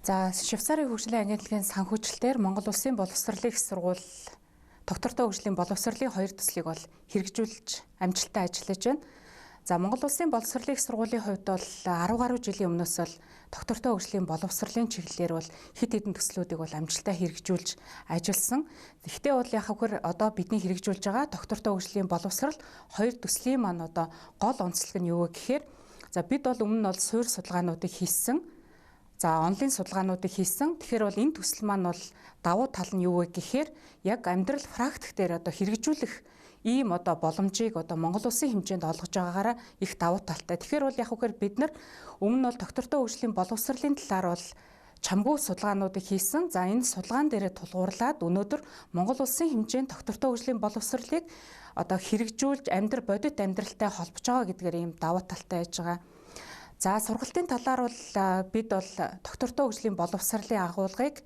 За Швейцарын хөгжлийн агентлагийн санхүүжилтээр Монгол Улсын боловсролын их сургууль доктортой хөгжлийн боловсролын 2 төслийг бол хэрэгжүүлж амжилттай ажиллаж байна. За Монгол Улсын боловсролын их сургуулийн хувьд бол 10 гаруй жилийн өмнөөс л доктортой хөгжлийн боловсролын чиглэлээр бол хэд хэдэн төслүүдийг бол амжилттай хэрэгжүүлж ажилласан. Гэхдээ бол яг хөр одоо бидний хэрэгжүүлж байгаа доктортой хөгжлийн боловсрол 2 төслийн маань одоо гол онцлог нь юу вэ гэхээр за бид бол өмнө нь бол суурь судалгаануудыг хийсэн. За онлайн судалгаануудыг хийсэн. Тэгэхээр бол энэ төсөл маань бол давуу тал нь юу вэ гэхээр яг амьдрал практик дээр одоо хэрэгжүүлэх ийм одоо боломжийг одоо Монгол Улсын хэмжээнд олгож байгаагаараа их давуу талтай. Тэгэхээр бол яг үгээр бид нар өмнө нь бол доктортой хөгжлийн боловсролын талаар бол чамгүй судалгаануудыг хийсэн. За энэ судалгаан дээрээ тулгуурлаад өнөөдөр Монгол Улсын хэмжээнд доктортой хөгжлийн боловсролыг одоо хэрэгжүүлж бодит амьдралтай холбож байгаа гэдгээр ийм давуу талтай байж байгаа. За сургалтын талаар бол бид бол доктортой хөгжлийн боловсролын агуулгыг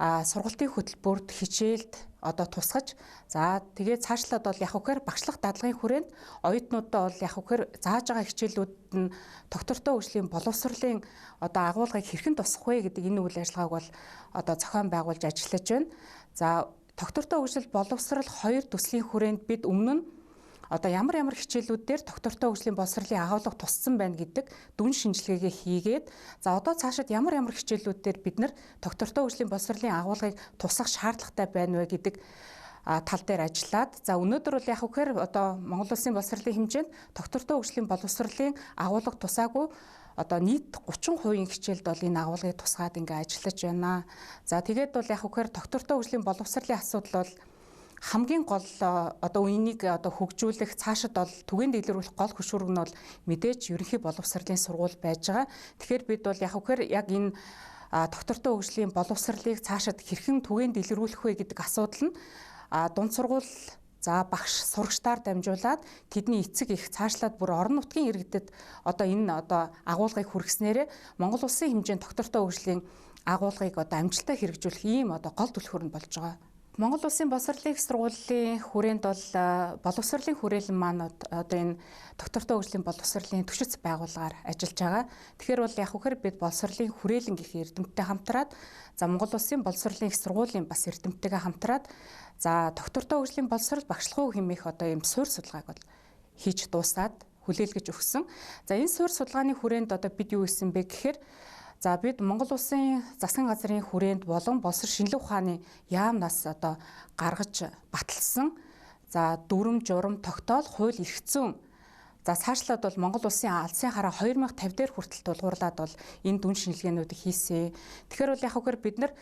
сургалтын хөтөлбөрт хичээлд одоо тусгаж за тэгээд цаашлаад бол яг үхээр багшлах дадлагын хүрээнд оюутнуудаа бол яг үхээр зааж байгаа хичээлүүд нь доктортой хөгжлийн боловсролын одоо агуулгыг хэрхэн тусгах вэ гэдэг энэ үйл ажиллагааг бол одоо зохион байгуулж ажиллаж байна. За доктортой хөгжил боловсрол 2 төслийн хүрээнд бид өмнө нь одоо ямар хичээлүүдээр доктортой хөгжлийн боловсролын агуулга туссан байна гэдэг дүн шинжилгээгээ хийгээд за одоо цаашид ямар хичээлүүдээр бид нар доктортой хөгжлийн боловсролын агуулгыг тусгах шаардлагатай байна вэ гэдэг тал дээр ажиллаад за өнөөдөр бол яг үхээр одоо Монгол Улсын боловсролын хэмжээнд доктортой хөгжлийн боловсролын агуулга тусаагүй одоо нийт 30% хичээлд бол энэ агуулгыг тусгаад ингээ ажиллаж байна. За тэгээд бол яг үхээр доктортой хөгжлийн боловсролын асуудал бол хамгийн гол одоо үеийг одоо хөгжүүлэх цаашид бол түгээн дэлгэрүүлэх гол хөшүүрэг нь бол мэдээж ерөнхий боловсролын сургууль байж байгаа. Тэгэхээр бид бол яг энэ доктортой хөгжлийн боловсролыг цаашид хэрхэн түгээн дэлгэрүүлэх вэ гэдэг асуудал нь дунд сургууль за багш сурагчдаар дамжуулаад тэдний эцэг их цаашлаад бүр орон нутгийн иргэдэд одоо энэ одоо агуулгыг хүргэснээрээ Монгол Улсын хэмжээнд доктортой хөгжлийн агуулгыг одоо амжилттай хэрэгжүүлэх ийм одоо гол түлхүүр нь болж байгаа. Монгол Улсын боловсролын их сургуулийн хүрээнд бол боловсролын хүрээлэн маань одоо энэ доктортой хөгжлийн боловсролын түшиц байгууллагаар ажиллаж байгаа. Тэгэхээр бол яг үхээр бид боловсролын хүрээлэн гэх эрдэмтдтэй хамтраад за Монгол Улсын боловсролын их сургуулийн бас эрдэмтдтэйгээ хамтраад за доктортой хөгжлийн боловсрол багшлах хэмээх одоо ийм суурь судалгааг бол хийж дуусаад хүлээлгэж өгсөн. За энэ суурь судалгааны хүрээнд одоо бид юу хийсэн бэ гэхээр за бид Монгол Улсын засгийн газрын хүрээнд болон боловсрол шинжилгээ ухааны яамнаас одоо гаргаж баталсан за дүрм журам тогтоол хууль эрх зүйн за цаашлаад бол Монгол Улсын алсын хараа 2050 дээр хүртэл тулгуурлаад бол энэ дүн шинжилгээнүүдийг хийсэн. Тэгэхээр бол яг үгээр бид нар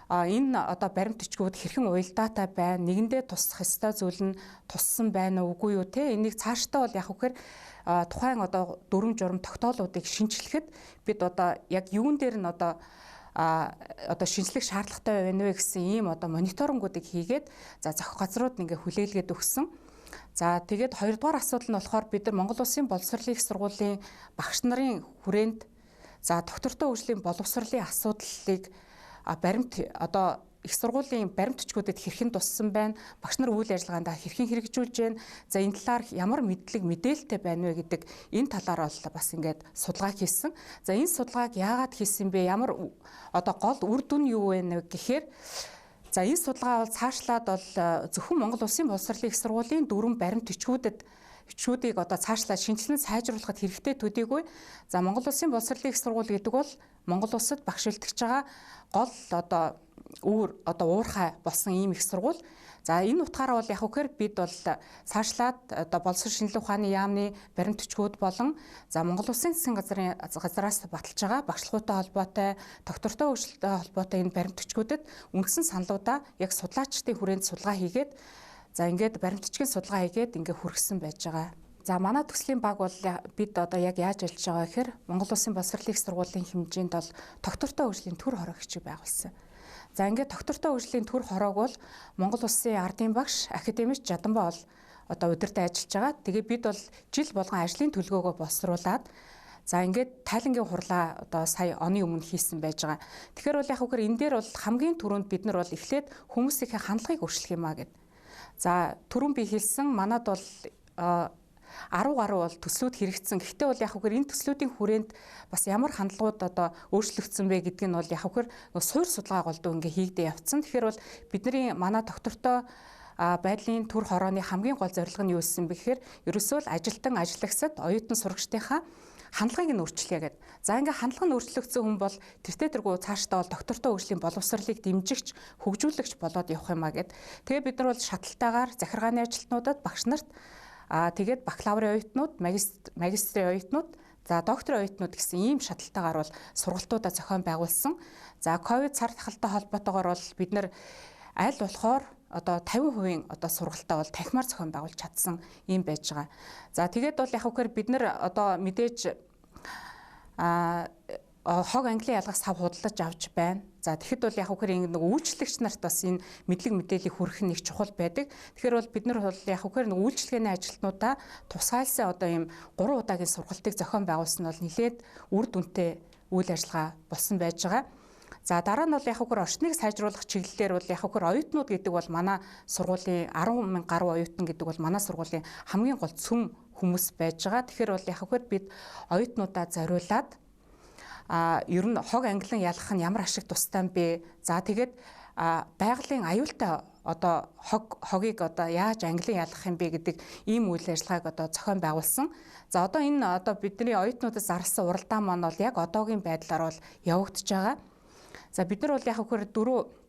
энэ одоо баримт бичгүүд хэрхэн уялдаатай байна, нэгэндээ тусах ёстой зүйл нь туссан байна уу үгүй юу те энийг цаашдаа бол яг үгээр тухайн одоо дүрм журам тогтоолуудыг шинжилэхэд бид одоо яг юун дээр нь одоо шинжлэх шаардлагатай байна вэ гэсэн ийм одоо мониторингуудыг хийгээд за зохих газрууд ингээ хүлээлгээд өгсөн. За тэгээд хоёрдугаар асуудал нь болохоор бид нар Монгол Улсын боловсролын их сургуулийн багш нарын хүрээнд за доктортой хөгжлийн боловсролын асуудлыг баримт одоо их сургуулийн баримт бичгүүдэд хэрхэн туссан байна, багш нар үйл ажиллагаанд хэрхэн хэрэгжүүлж байна, за энэ талаар ямар мэдээлэлтэй байна вэ гэдэг энэ талаар бол бас ингээд судалгаа хийсэн. За энэ судалгааг яагаад хийсэн бэ? Ямар одоо гол үр дүн юу вэ гэхээр за энэ судалгаа бол цаашлаад бол зөвхөн Монгол Улсын боловсролын их сургуулийн дөрвөн баримт бичгүүдийг одоо цаашлаад шинжилэн сайжруулахад хэрэгтэй төдийгүй за Монгол Улсын боловсролын их сургууль гэдэг бол Монгол улсад багш илтгэж байгаа гол одоо уурхай болсон ийм их сургууль. За энэ утгаараа бол яг үхээр бид бол цаашлаад одоо боловсрол шинжилгээ ухааны яамны баримт бичгүүд болон за Монгол Улсын засгийн газраас баталж байгаа багшлагуудтай холбоотой, доктортой хөгжилтэй холбоотой энэ баримт бичгүүдэд үндсэн саналуудаа яг судлаачдын хүрээнд судалгаа хийгээд за ингээд баримтчгийн судалгаа хийгээд ингээ хүргэсэн байж байгаа. За манай төслийн баг бол бид одоо яг яаж ажиллаж байгаа гэхээр Монгол Улсын боловсролын их сургуулийн хэмжээнд бол доктортой хөгжлийн төр хороо хичээл байгуулсан. За ингээд доктортой хөгжлийн төр хороог бол Монгол Улсын ардын багш академич Жаданбай бол одоо удирдах ажиллаж байгаа. Тэгээ бид бол жил болгон ажлын төлгөөгөө боловсруулад за ингээд тайлангийн хурлаа одоо сая оны өмнө хийсэн байж байгаа. Тэгэхээр бол яг үгээр энэ дээр бол хамгийн түрүүнд бид нар бол эхлээд хүмүүсийн хандлагыг өөрчлөх юм а гэд. За түрүүн би хэлсэн манад бол 10 гаруй бол төслүүд хэрэгжсэн. Гэхдээ бол яг хөхөр энэ төслүүдийн хүрээнд бас ямар хандлагууд одоо өөрчлөгдсөн бэ гэдг нь бол яг хөхөр суур судалгаа голдуу ингээ хийгдээ явцсан. Тэгэхээр бол бидний манай доктортой байдлын төр хорооны хамгийн гол зорилго нь юу гэсэн бэ гэхээр ерөөсөө л ажилтан ажлагчид оюутан сурагчдынхаа хандлагыг нь өөрчлөе гэдэг. За ингээ хандлага нь өөрчлөгдсөн хүн бол тэртээ тэргүй цаашдаа бол доктортой хөгжлийн боловсролыг дэмжигч, хөгжүүлэгч болоод явах юмаа гэд. Тэгээ бид нар бол шатлалтаагаар захиргааны ажилтнуудад багш нарт тэгээд бакалаврын оюутнууд, магистрийн оюутнууд, за докторийн оюутнууд гэсэн ийм шатлалтаагаар бол сургалтуудаа зохион байгуулсан. За ковид цар тахалтай холбоотойгоор бол бид нар аль болохоор одоо 50% одоо сургалтаа бол танхимаар зохион байгуулж чадсан юм байж байгаа. За тэгээд бол яг үгээр бид нар одоо мэдээж хог английн ялгах сав худалдаж авч байна. За тэгэхэд бол яг үгээр нэг үйлчлэгч нарт бас энэ мэдлэг мэдээллийг хүргэх нь их чухал байдаг. Тэгэхээр бол бид нар бол яг үгээр нэг үйлчлэгээний ажилтнуудаа тусгайлсан одоо ийм 3 удаагийн сургалтыг зохион байгуулсан нь бол нэлээд үр дүнтэй үйл ажиллагаа болсон байж байгаа. За дараа нь бол яг үгээр орчныг сайжруулах чиглэлээр бол яг үгээр оюутнууд гэдэг бол манай сургуулийн 10,000 гаруй оюутан гэдэг бол манай сургуулийн хамгийн гол цөм хүмүүс байж байгаа. Тэгэхээр бол яг үгээр бид оюутнуудаа зориулаад ер нь хог англин ялгах нь ямар ашиг тустай юм бэ? За тэгээд байгалийн аюултай одоо хогийг одоо яаж англин ялгах юм бэ гэдэг ийм үйл ажиллагааг одоо зохион байгуулсан. За одоо энэ одоо бидний оюутнуудаас зарласан уралдаан маань бол яг одоогийн байдлаар бол явагдаж байгаа. За бид нар бол яг хөхөр 4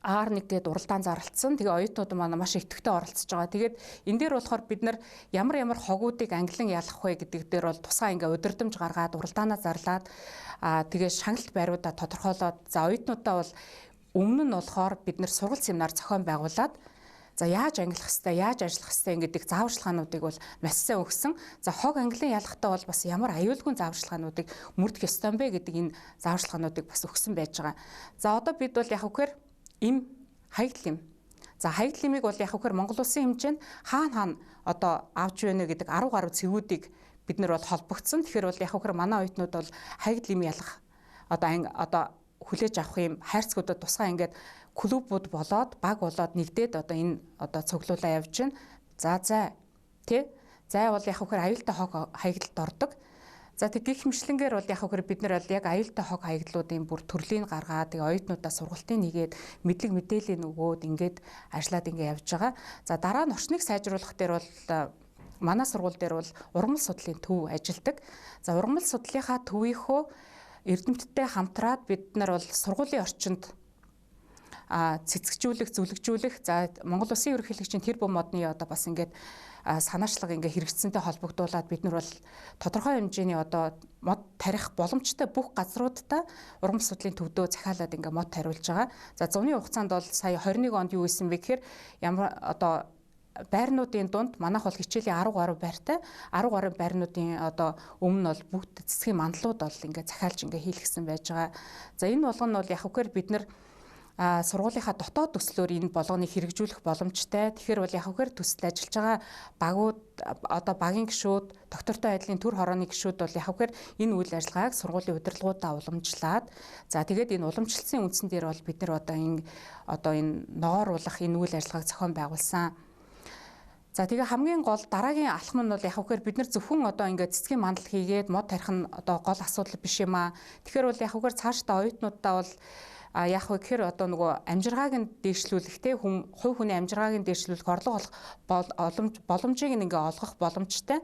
R1 гээд уралдаан зарлцсан. Тэгээ оюутнууд маань маш идэвхтэй оролцож байгаа. Тэгээд энэ дээр болохоор бид нар ямар хогуудыг англин ялах вэ гэдэг дээр бол тусгай ингээ удирдамж гаргаад уралдаанаа зарлаад тэгээ шагналт байруудаа тодорхойлоод за оюутнуудаа бол өмнө нь болохоор бид нар сургалт семинар зохион байгуулад за яаж ангилах хэвээр, яаж ажиллах хэвээр гэдэг зааварчилгаануудыг бол маш сайн өгсөн. За хог англин ялахтаа бол бас ямар аюулгүй зааварчилгаануудыг мөрдөх ёстой юм бэ гэдэг энэ зааварчилгаануудыг бас өгсөн байж байгаа. За одоо бид бол яг үгээр им хаягдл юм. За хаягдл имийг бол яг үгээр Монгол улсын хэмжээнд хаана одоо авч байна гэдэг 10 гаруй цэгүүдийг бид нар бол холбогдсон. Тэгэхээр бол яг үгээр манай оюутнууд бол хаягдл им ялах одоо хүлээж авах юм хайрцагуудад тусгай ингээд клубүүд болоод баг болоод нэгдээд одоо энэ одоо цуглуулаа явж байна. За тий. Зай бол яг үхээр аюултай хог хаягдалд ордог. За тэг гих мэтлэнгээр бол яг үхээр бид нар бол яг аюултай хог хаягдлуудын бүр төрлийг гаргаад тэгээ оюутнуудаа сургалтын нэгээд мэдлэг мэдээлэл өгөөд ингээд ажиллаад ингээд явж байгаа. За дараа нь орчныг сайжруулах дээр бол манай сургууль дээр бол ургамал судлалын төв ажилладаг. За ургамал судлалынхаа төвийнхөө эрдэмтдтэй хамтраад бид нар бол сургуулийн орчинд цэцгжүүлэх, зүлэгжүүлэх, за Монгол Улсын ерөнхийлөгчийн тэр бүм модны одоо бас ингээд санаачлага ингээ хэрэгжсэнтэй холбогдуулаад бид нар бол тодорхой хэмжээний одоо мод тарих боломжтой бүх газруудаа ургамал судлалын төвдөө захиалаад ингээ мод тариулж байгаа. За зуны хугацаанд бол сая 21 онд юу исэн бэ гэхээр ямар одоо байрнуудын дунд манайх бол хичээлийн 10 гаруй байртай 10 гаруй байрнуудын одоо өмнө бол бүгд цэцгийн мандлууд бол ингээ захиалж ингээ хийлгсэн байж байгаа. За энэ болгоно бол яг үгээр бид нар сургуулийнхаа дотоод төслөөр энэ болгоныг хэрэгжүүлэх боломжтой. Тэгэхээр бол яг үгээр төсөл ажиллаж байгаа багууд одоо багийн гишүүд, доктортой байдлын төр хорооны гишүүд бол яг үгээр энэ үйл ажиллагааг сургуулийн удирдлагуудаа уламжлаад за тэгээд энэ уламжлалсан үндсэн дээр бол бид нар одоо энэ ногооруулах энэ үйл ажиллагааг зохион байгуулсан. За тэгээ хамгийн гол дараагийн алхам нь бол яг үгээр бид нар зөвхөн одоо ингээд цэцгийн мандал хийгээд мод тарих нь одоо гол асуудал биш юм аа. Тэгэхээр бол яг үгээр цаашдаа оюутнуудаа бол яг гэхээр одоо нөгөө амжиргааг нь дээшлүүлэх те хувь хүний амжиргааг нь дээшлүүлэх орлого олох боломжийг ингээ олгох боломжтой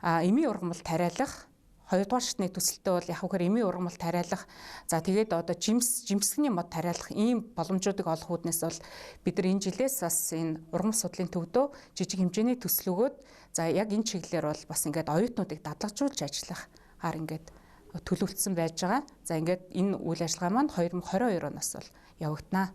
эми ургамал тариалах 2 дугаар шатны төсөлтөө бол яг үгээр эми ургамал тариалах за тэгээд одоо жимсгний мод тариалах ийм боломжуудыг олох үүднээс бол бид нар энэ жилээс бас энэ ургамал судлалын төвдөө жижиг хэмжээний төсөл өгөөд за яг энэ чиглэлээр бол бас ингээд оюутнуудыг дадлагжуулж ажиллах хаар ингээд төлөвлөсөн байж байгаа. За ингээд энэ үйл ажиллагаа маань 2022 оноос бол явагдана.